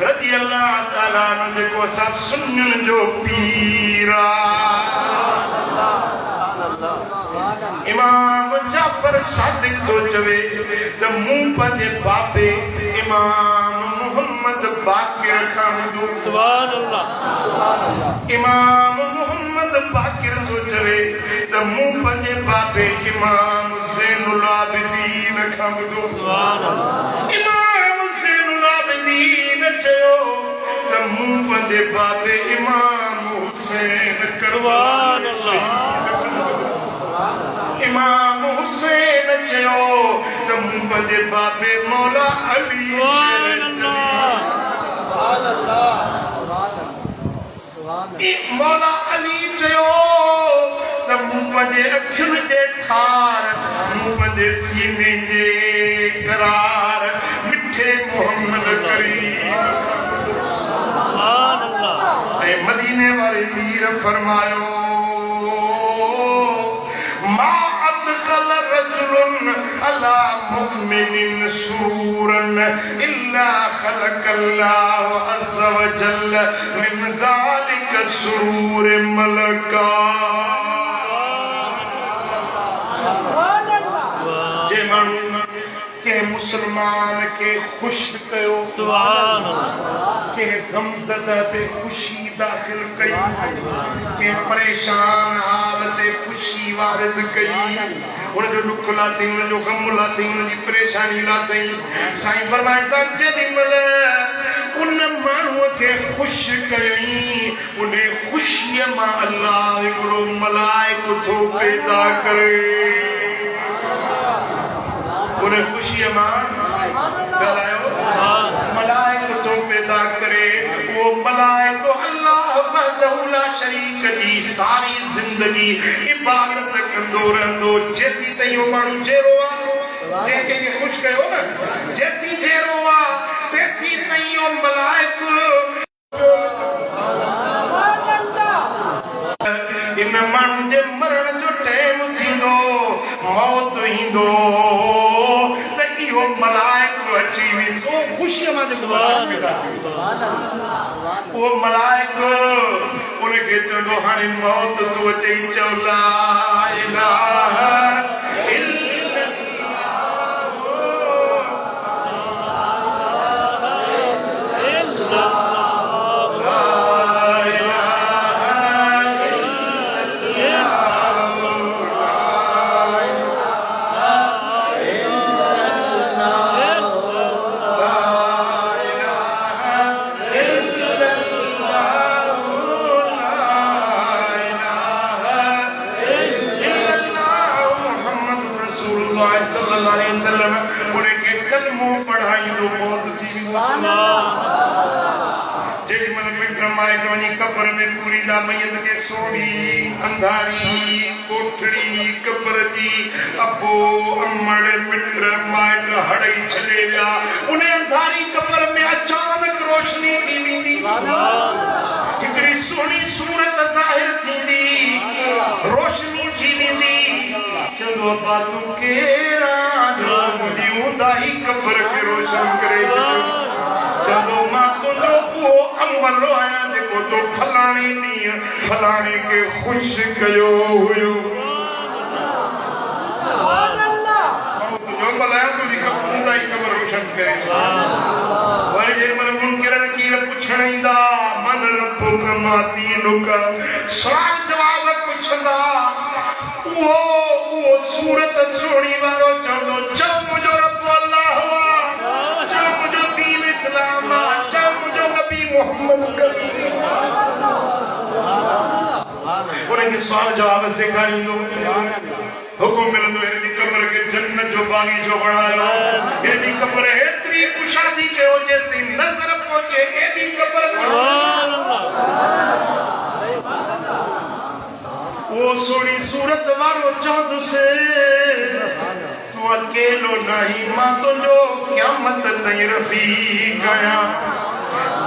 A: रज़ी अल्लाह ताला जेको असां सुन्नियुनि जो पीर इमाम जाफर सादिक तो चवे त मूं पंहिंजे बाबे इमाम मोहम्मद बाकिर खां ॿुधो। सुभान अल्लाह। इमाम मोहम्मद बाकिर तो चवे त मूं पंहिंजे बाबे इमाम ज़ैनुल आबिदीन खां ॿुधो। सुभान अल्लाह। इमाम ज़ैनुल आबिदीन चयो त मूं पंहिंजे बाबे इमाम हुसैन सुभान अल्लाह। इमाम हुसैन चयो त मूं पंहिंजे बाबे मौला अली सुभान अल्लाह। मौला अली चयो त मूं पंहिंजे अखियुनि जे ठार मूं पंहिंजे सीने जे करार मिठे मोहम्मद करीम सुभान अल्लाह। ऐं मदीने वारे मीर फरमायो मा अदखल रजुलन अला मुमिनिन सुरूरन इल्ला खलकल्लाहु अज़्ज़ व जल्ल मिन ज़ालिका सुरूर मलका। जे माण्हू के मुसलमान के खुश कयो सुभान अल्लाह। के गमज़दा ते खुशी दाखिल कई के परेशान हाल ते खुशी वारिद कई उन जो दुख लाथई उन जो गम लाथई उन जी परेशानी लाथई। साईं फरमाइनि था जेॾीमहिल उन माण्हूअ खे ख़ुशि कयई उन ख़ुशीअ मां अल्लाह हिकिड़ो मलाइको थो पैदा करे। उन ख़ुशीअ मां ॻाल्हायो मलाइको थो पैदा करे। वो मलाइको अल्लाह वहदहु ला शरीक जी सारी जिंदगी इबादत कंदो रहंदो जेसी ताईं वो माण्हू जहिड़ो आहे जंहिंखे ख़ुशि कयो न जेसी जहिड़ो आहे तेसी ताईं वो मलाइको इन माण्हू जे मरण जो टाइम थींदो मौत ईंदो त इहो मलाइको अची वेंदो ख़ुशीअ मां जेको पैदा वो मलाइको उनखे चवंदो हाणे मौत तूं अचे चओ ला इलाहा कब्र में पूरी दा मयत के सोड़ी अंधारी कोठड़ी कब्र जी अबो अम्मड़ मित्र माइट हड़ई छॾे विया उन अंधारी कब्र में अचानक रोशनी थी वेंदी हिकिड़ी सोहणी सूरत ज़ाहिर थी अब्बा तू केरा जो मुंदा ही कब्र के रोशन करे जदो मां तुझो वो अमल आया जेको तो फलाणी नी फलाणी के खुश कयो हुयो सुभान अल्लाह तुझो अमल आया तुझी मुंदा ही कब्र रोशन करे वरी जे मन मुनकर नकीर पुछण ईंदा मन रब्बु कमा दीनुका सवाल जवाब पुछंदा वो सूरत सोनी वारो चवंदो चव मुंहिंजो रब अल्लाह हुआ चव मुंहिंजो दीन इस्लाम चव मुंहिंजो नबी मोहम्मद उनखे सवाल जवाब सेखारींदो हुकुम मिलंदो हेॾी कब्र खे जन्नत जो बागीचो बणायो हेॾी कब्र हेतिरी कुशादी कयो जेसिताईं नज़र पहुचे हेॾी कब्र वो सोनी सूरत वारो चवंदुसि तू अकेलो नहीं मां तुंहिंजो क़यामत ताईं रफ़ीक आहियां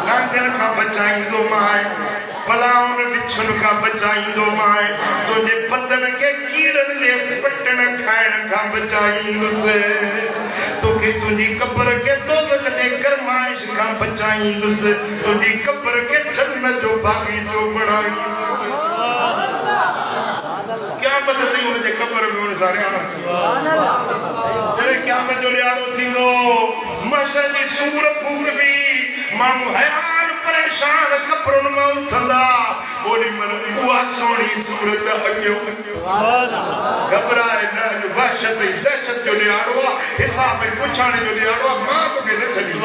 A: लांघनि खां बचाईंदो मां बलाउनि बिछुनि खां बचाईंदो मां तुंहिंजे बदन खे कीड़नि जे पटण खाइण खां बचाईंदुसि तोखे तुंहिंजी कब्र खे दोज़ख जे गरमाइश खां बचाईंदुसि तुंहिंजी कब्र खे जन्नत जो बागीचो बणाईंदुसि क़यामत ताईं हुनजे कब्र में हुन सां रहणो जॾहिं क़यामत जो ॾियारो थींदो महशर जी सूर फूक बि माण्हू हैरान परेशान कब्रुनि मां उथंदा ओॾी महिल उहा सोणी सूरत अॻियो घबराए न वहशत ऐं दहशत जो ॾियारो आहे हिसाब ऐं पुछाणे जो ॾियारो आहे मां तोखे न छॾींदुमि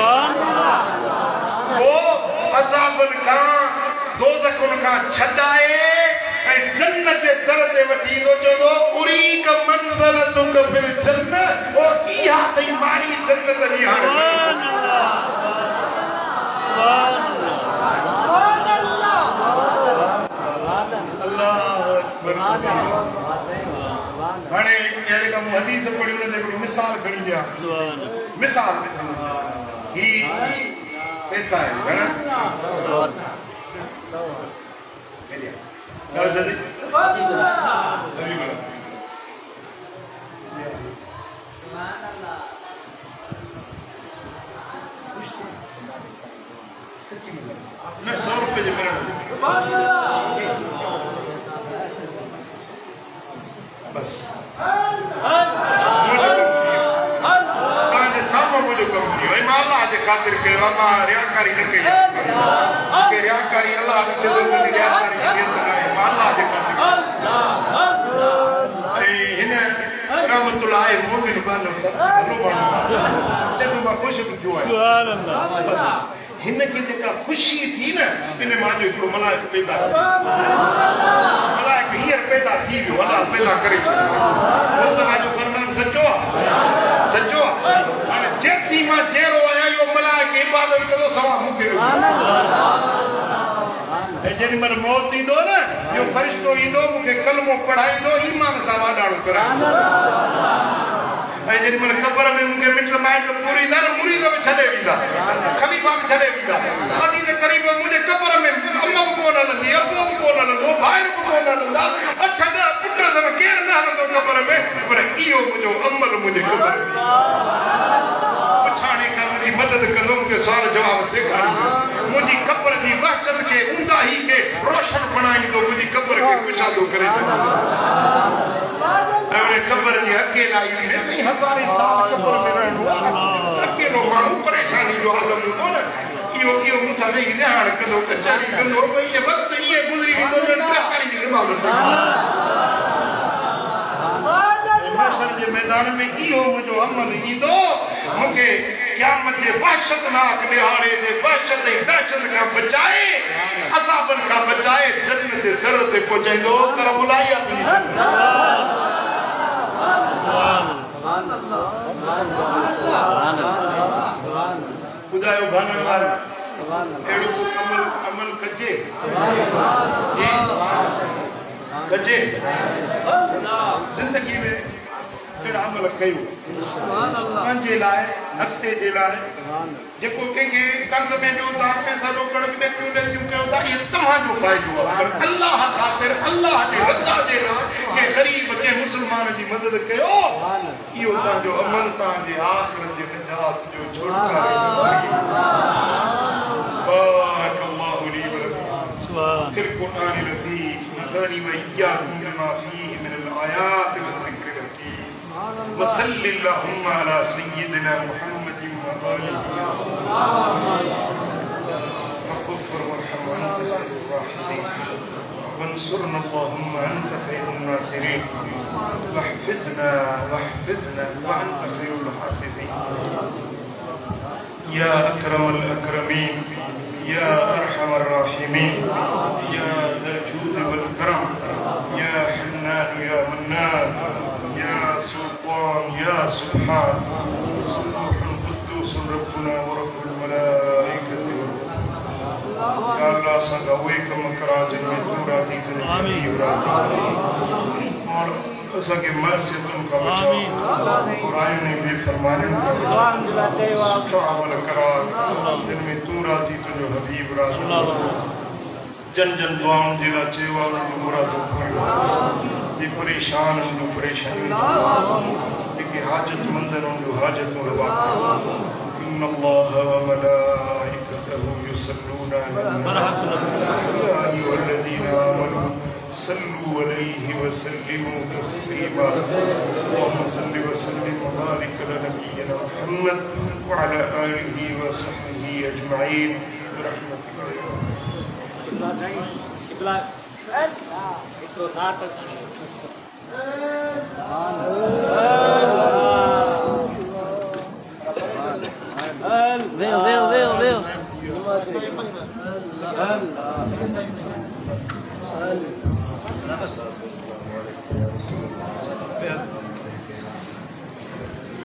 A: पोइ अज़ाबनि खां दोज़खुनि खां छॾाए ऐं जन्नत जे दर ते वठी ईंदो चवंदो उरीक मंज़लतुक फिल जन्नत ओ इहा तई मारी जन्नत जी हाणे सुभान अल्लाह अल्लाह अकबर हाणे जॾहिं का हदीस पढ़ी हुन ते हिकिड़ी मिसाल खणी ॾियां मिसाल ही पैसा आहे घणा सुभान अल्लाह न 100 रुपए जे मिलण सुभान अल्लाह बस तव्हांजे साम्हूं मुंहिंजो कमु थी वियो मां अलाह जे ख़ातिर कयो आहे मां रियाकारी न कई रियाकारी अलाह रियाकारी अल्लाह जे ख़ातिर ऐं हिन रहमतुल्लाह आहे मोमिन बानो मां ख़ुशि बि थियो आहे बस हिनखे जेका ख़ुशी थी न इन मां जो हिकिड़ो मलाइक पैदा मलाइक हींअर पैदा थी वियो अलाह पैदा करे जो फरमान सचो आहे हाणे जेसीं मां जहिड़ो आहियां इहो मलाइक इबादत कंदो सवा मूंखे ऐं जेॾी महिल मौत ईंदो न इहो फ़रिश्तो ईंदो मूंखे कलमो पढ़ाईंदो ईमान सां वाधारो कराईंदो ऐं जेॾी महिल क़ब्र में मूंखे मिट माइट पूरींदा न मुरीद बि छॾे वेंदा ख़लीफ़ा बि छॾे वेंदा अदी जे क़रीब मुंहिंजे क़ब्र में अम्मा बि कोन हलंदी अबो बि कोन हलंदो भाइर बि कोन हलंदा 8-10 पुट सब केरु न हलंदो क़ब्र में पर इहो मुंहिंजो अमल मुंहिंजे क़ब्र में पुछाणे खां मुंहिंजी मदद कंदो मूंखे सुवाल जवाब सेखारींदो मुंहिंजी क़ब्र जी वहशत खे ऊंदाही खे रोशन बणाईंदो मुंहिंजी क़ब्र खे कुशादो करे क़ब्र जी अकेलाई ऐं हज़ारे साल क़ब्र में रहणो अकेलो माण्हू परेशानी जो आलम हूंदो न इहो मूंसां वेही रिहाण कंदो कचारी कंदो भई इहे वक़्तु ईअं गुज़री वेंदो महशर जे मैदान में इहो मुंहिंजो अमल ईंदो मूंखे क़यामत जे वहशतनाक ॾिहाड़े जे वहशत ऐं दहशत खां बचाए अज़ाबनि खां बचाए जन्नत जे दर ते पहुचाईंदो कर बुलाई ॿुधायो भाननि वारा अहिड़ो अमल कजे ज़िंदगी में कहिड़ा अमल कयूं पंहिंजे लाइ अॻिते जे लाइ जेको कंहिंखे कर्ज़ में ॾियो था पैसा रोकड़ में कयो था इहो तव्हांजो फ़ाइदो आहे पर अलाह ख़ातिर अलाह जे रज़ा जे लाइ गरीब के मुसलमान की मदद कयो इहो तव्हांजो अमन तव्हांजे आख़िरत जे निजात जो छोड़का बारक अल्लाहु ली व लकुम फिल क़ुरआन अज़ीम नज़ानी व इय्याकुम बिमा फ़ीहि मिन आयात व ज़िक्र हकीम व सल्लल्लाहु अला सय्यिदिना मुहम्मदिन व आलिहि वग़फ़िर वरहम व अंत खैरुर राहिमीन وانصرنا اللهم أنت خير الناصرين واحفظنا وأنت خير الحافظين يا أكرم الأكرمين يا أرحم الراحمين يا ذا الجود والكرم يا حنان يا منان يا سلطان يا سبحان سبوح قدوس ربنا ورب الملائكة या अल्लाह संगा वे कम करा जिन में तू राजी करे आमीन और ऐसा के मर्सी तुम का आमीन कुरान ने भी फरमाया अल्हम्दुलिल्लाह चाहिए अमल करा जिन में तू राजी तुझो हबीब राजी जन जन दुआओं जिला चेवा उनको मुरादों पूरी ये परेशान उनको परेशानी कि हाजत मंदर उनको हाजत रवा إن الله وملائكته يصلون على النبي يا أيها الذين آمنوا صلوا عليه وسلموا تسليما اللهم صل وسلم وبارك على نبينا محمد وعلى آله وصحبه أجمعين برحمتك
B: Veo.